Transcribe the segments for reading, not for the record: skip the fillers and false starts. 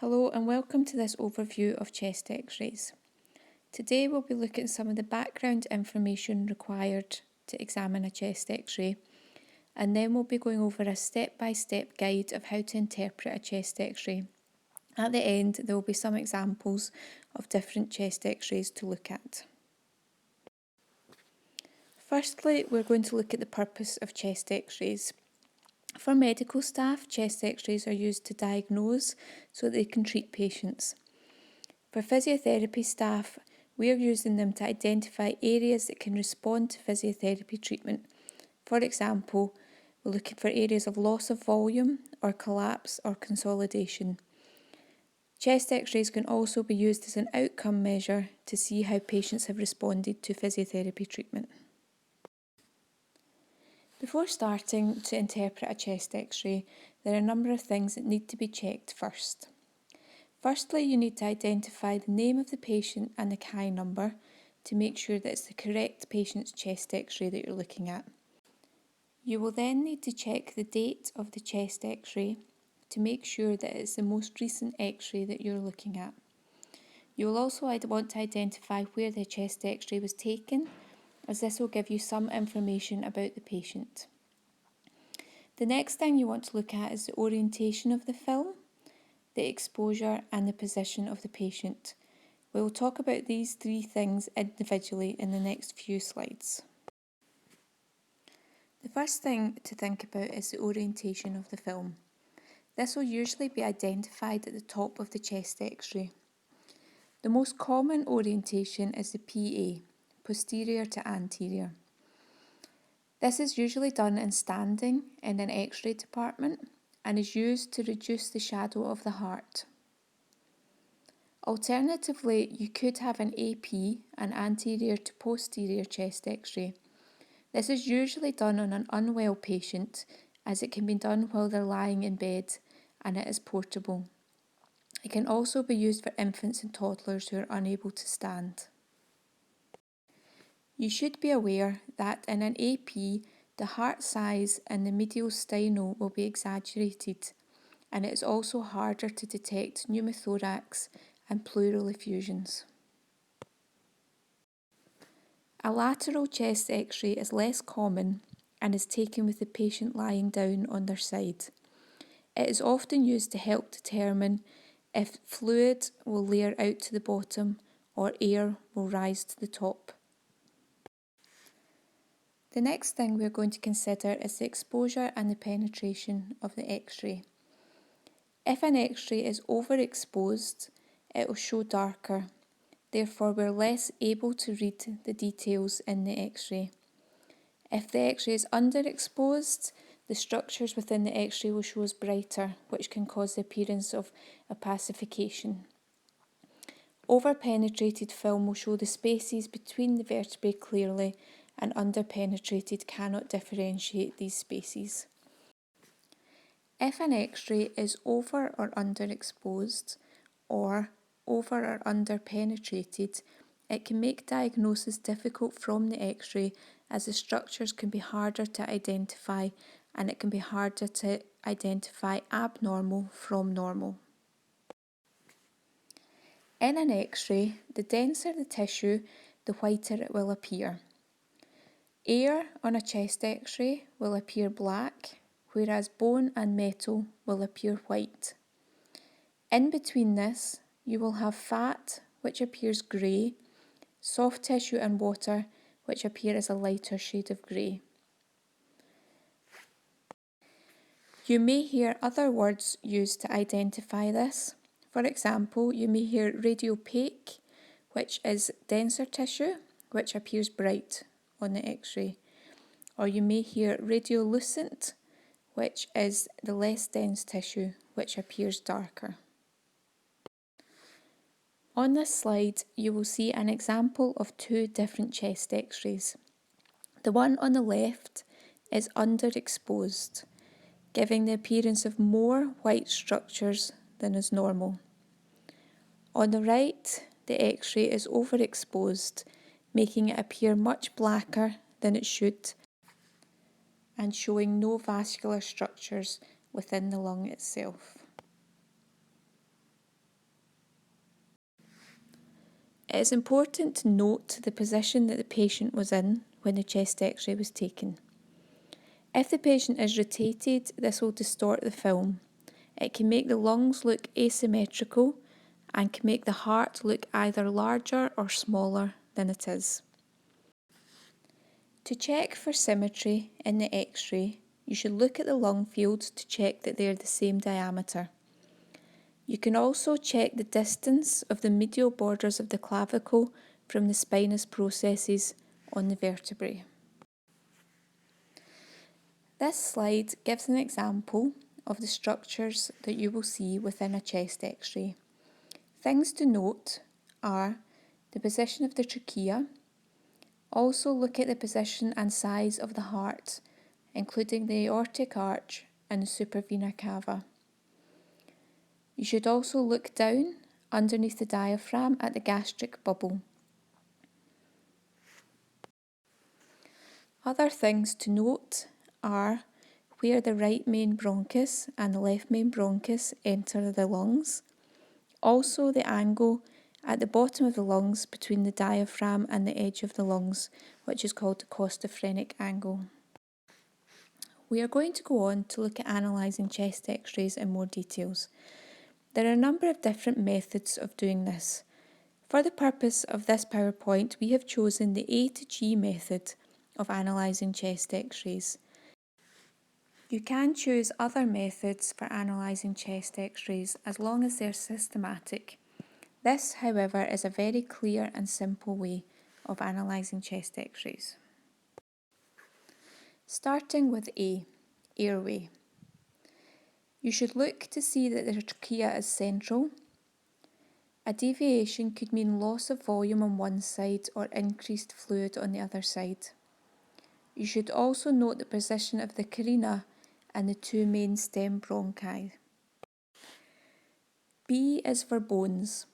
Hello and welcome to this overview of chest x-rays. Today we'll be looking at some of the background information required to examine a chest x-ray, and then we'll be going over a step-by-step guide of how to interpret a chest x-ray. At the end there will be some examples of different chest x-rays to look at. Firstly, we're going to look at the purpose of chest x-rays. For medical staff, chest x-rays are used to diagnose so they can treat patients. For physiotherapy staff, we are using them to identify areas that can respond to physiotherapy treatment. For example, we're looking for areas of loss of volume or collapse or consolidation. Chest x-rays can also be used as an outcome measure to see how patients have responded to physiotherapy treatment. Before starting to interpret a chest x-ray, there are a number of things that need to be checked first. Firstly, you need to identify the name of the patient and the CAI number to make sure that it's the correct patient's chest x-ray that you're looking at. You will then need to check the date of the chest x-ray to make sure that it's the most recent x-ray that you're looking at. You will also want to identify where the chest x-ray was taken, as this will give you some information about the patient. The next thing you want to look at is the orientation of the film, the exposure and the position of the patient. We will talk about these three things individually in the next few slides. The first thing to think about is the orientation of the film. This will usually be identified at the top of the chest x-ray. The most common orientation is the PA, posterior to anterior. This is usually done in standing in an x-ray department and is used to reduce the shadow of the heart. Alternatively, you could have an AP, an anterior to posterior chest x-ray. This is usually done on an unwell patient, as it can be done while they're lying in bed and it is portable. It can also be used for infants and toddlers who are unable to stand. You should be aware that in an AP, the heart size and the medial steno will be exaggerated, and it is also harder to detect pneumothorax and pleural effusions. A lateral chest x-ray is less common and is taken with the patient lying down on their side. It is often used to help determine if fluid will layer out to the bottom or air will rise to the top. The next thing we are going to consider is the exposure and the penetration of the x-ray. If an x-ray is overexposed, it will show darker. Therefore, we're less able to read the details in the x-ray. If the x-ray is underexposed, the structures within the x-ray will show as brighter, which can cause the appearance of opacification. Overpenetrated film will show the spaces between the vertebrae clearly, and underpenetrated cannot differentiate these spaces. If an x-ray is over or underexposed, or over or underpenetrated, it can make diagnosis difficult from the x-ray, as the structures can be harder to identify and it can be harder to identify abnormal from normal. In an x-ray, the denser the tissue, the whiter it will appear. Air on a chest x-ray will appear black, whereas bone and metal will appear white. In between this, you will have fat, which appears grey, soft tissue and water, which appear as a lighter shade of grey. You may hear other words used to identify this. For example, you may hear radiopaque, which is denser tissue, which appears bright on the x-ray. Or you may hear radiolucent, which is the less dense tissue, which appears darker. On this slide, you will see an example of two different chest x-rays. The one on the left is underexposed, giving the appearance of more white structures than is normal. On the right, the x-ray is overexposed, making it appear much blacker than it should and showing no vascular structures within the lung itself. It is important to note the position that the patient was in when the chest x-ray was taken. If the patient is rotated, this will distort the film. It can make the lungs look asymmetrical and can make the heart look either larger or smaller than it is. To check for symmetry in the x-ray, you should look at the lung fields to check that they are the same diameter. You can also check the distance of the medial borders of the clavicle from the spinous processes on the vertebrae. This slide gives an example of the structures that you will see within a chest x-ray. Things to note are the position of the trachea. Also look at the position and size of the heart, including the aortic arch and the supravena cava. You should also look down underneath the diaphragm at the gastric bubble. Other things to note are where the right main bronchus and the left main bronchus enter the lungs. Also the angle at the bottom of the lungs between the diaphragm and the edge of the lungs, which is called the costophrenic angle. We are going to go on to look at analysing chest x-rays in more details. There are a number of different methods of doing this. For the purpose of this PowerPoint, we have chosen the A to G method of analysing chest x-rays. You can choose other methods for analysing chest x-rays as long as they're systematic. This, however, is a very clear and simple way of analysing chest x-rays. Starting with A, airway. You should look to see that the trachea is central. A deviation could mean loss of volume on one side or increased fluid on the other side. You should also note the position of the carina and the two main stem bronchi. B is for bones.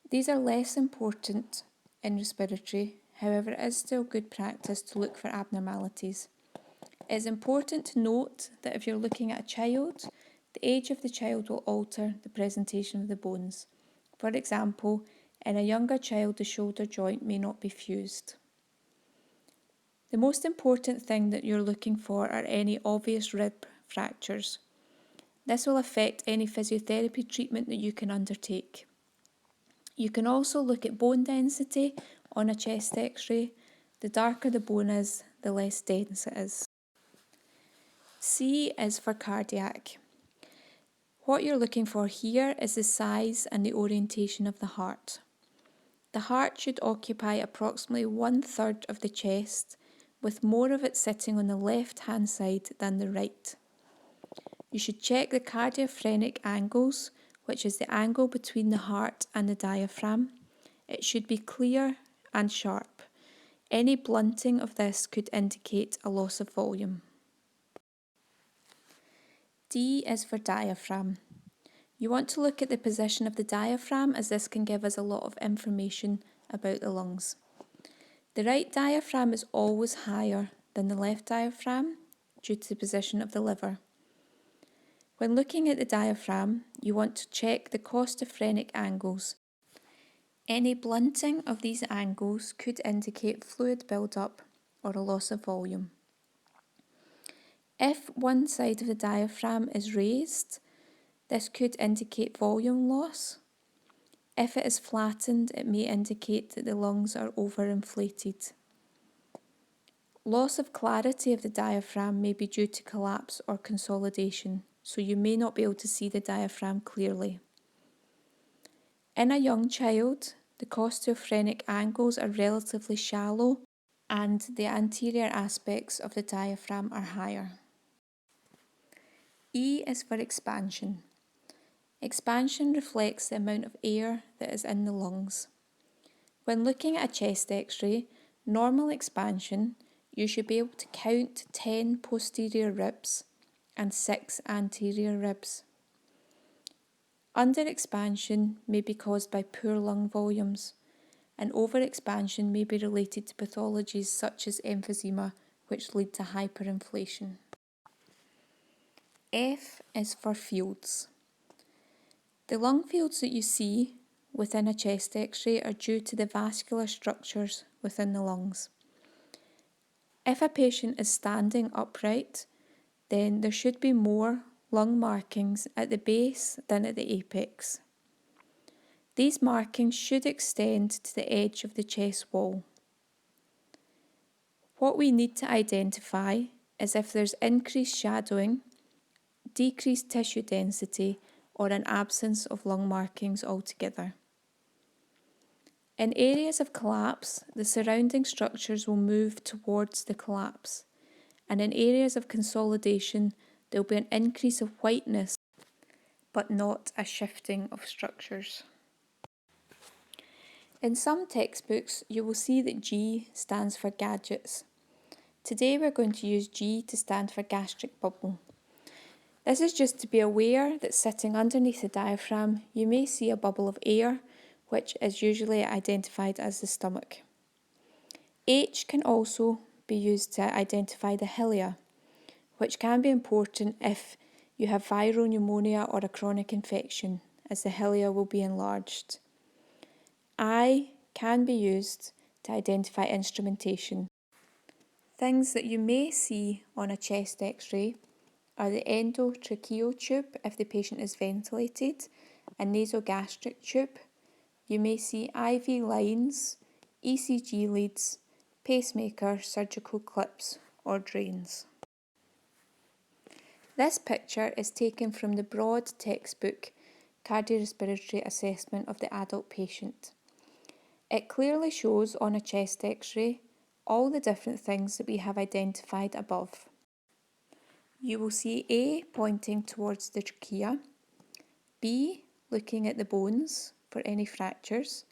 These are less important in respiratory, however it is still good practice to look for abnormalities. It is important to note that if you're looking at a child, the age of the child will alter the presentation of the bones. For example, in a younger child the shoulder joint may not be fused. The most important thing that you're looking for are any obvious rib fractures. This will affect any physiotherapy treatment that you can undertake. You can also look at bone density on a chest x-ray. The darker the bone is, the less dense it is. C is for cardiac. What you're looking for here is the size and the orientation of the heart. The heart should occupy approximately 1/3 of the chest, with more of it sitting on the left-hand side than the right. You should check the cardiophrenic angles, which is the angle between the heart and the diaphragm. It should be clear and sharp. Any blunting of this could indicate a loss of volume. D is for diaphragm. You want to look at the position of the diaphragm, as this can give us a lot of information about the lungs. The right diaphragm is always higher than the left diaphragm due to the position of the liver. When looking at the diaphragm, you want to check the costophrenic angles. Any blunting of these angles could indicate fluid buildup or a loss of volume. If one side of the diaphragm is raised, this could indicate volume loss. If it is flattened, it may indicate that the lungs are overinflated. Loss of clarity of the diaphragm may be due to collapse or consolidation, so you may not be able to see the diaphragm clearly. In a young child, the costophrenic angles are relatively shallow and the anterior aspects of the diaphragm are higher. E is for expansion. Expansion reflects the amount of air that is in the lungs. When looking at a chest x-ray, normal expansion, you should be able to count 10 posterior ribs and 6 anterior ribs. Underexpansion may be caused by poor lung volumes, and overexpansion may be related to pathologies such as emphysema, which lead to hyperinflation. F is for fields. The lung fields that you see within a chest x-ray are due to the vascular structures within the lungs. If a patient is standing upright, then there should be more lung markings at the base than at the apex. These markings should extend to the edge of the chest wall. What we need to identify is if there's increased shadowing, decreased tissue density, or an absence of lung markings altogether. In areas of collapse, the surrounding structures will move towards the collapse, and in areas of consolidation, there will be an increase of whiteness, but not a shifting of structures. In some textbooks, you will see that G stands for gadgets. Today we're going to use G to stand for gastric bubble. This is just to be aware that sitting underneath the diaphragm, you may see a bubble of air, which is usually identified as the stomach. H can also be used to identify the hilia, which can be important if you have viral pneumonia or a chronic infection, as the hilia will be enlarged. I can be used to identify instrumentation. Things that you may see on a chest x-ray are the endotracheal tube if the patient is ventilated, a nasogastric tube. You may see IV lines, ECG leads, pacemaker, surgical clips or drains. This picture is taken from the broad textbook Cardiorespiratory Assessment of the Adult Patient. It clearly shows on a chest x-ray all the different things that we have identified above. You will see A pointing towards the trachea, B looking at the bones for any fractures,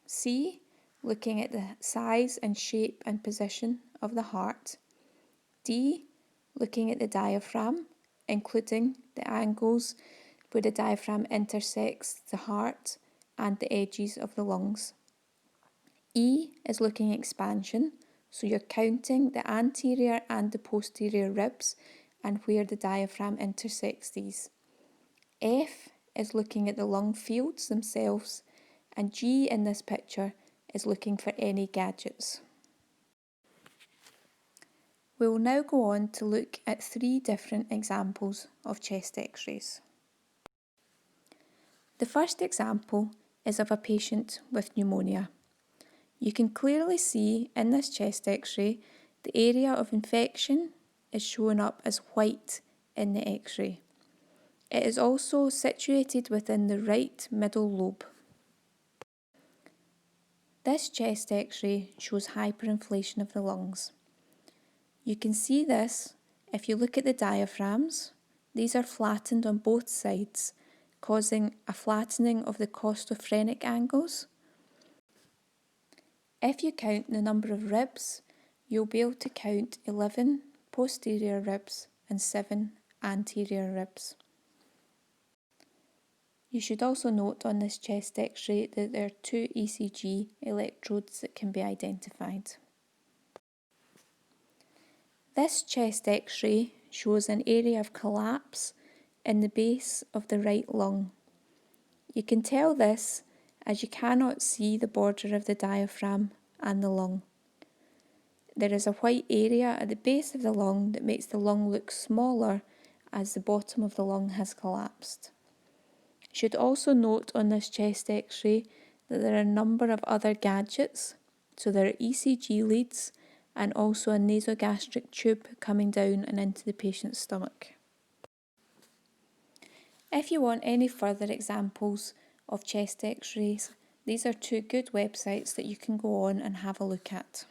C looking at the size and shape and position of the heart, D looking at the diaphragm, including the angles where the diaphragm intersects the heart and the edges of the lungs. E is looking at expansion, so you're counting the anterior and the posterior ribs and where the diaphragm intersects these. F is looking at the lung fields themselves, and G in this picture is looking for any gadgets. We will now go on to look at 3 different examples of chest x-rays. The first example is of a patient with pneumonia. You can clearly see in this chest x-ray the area of infection is showing up as white in the x-ray. It is also situated within the right middle lobe. This chest x-ray shows hyperinflation of the lungs. You can see this if you look at the diaphragms. These are flattened on both sides, causing a flattening of the costophrenic angles. If you count the number of ribs, you'll be able to count 11 posterior ribs and 7 anterior ribs. You should also note on this chest x-ray that there are 2 ECG electrodes that can be identified. This chest x-ray shows an area of collapse in the base of the right lung. You can tell this as you cannot see the border of the diaphragm and the lung. There is a white area at the base of the lung that makes the lung look smaller as the bottom of the lung has collapsed. You should also note on this chest x-ray that there are a number of other gadgets. So there are ECG leads and also a nasogastric tube coming down and into the patient's stomach. If you want any further examples of chest x-rays, these are 2 good websites that you can go on and have a look at.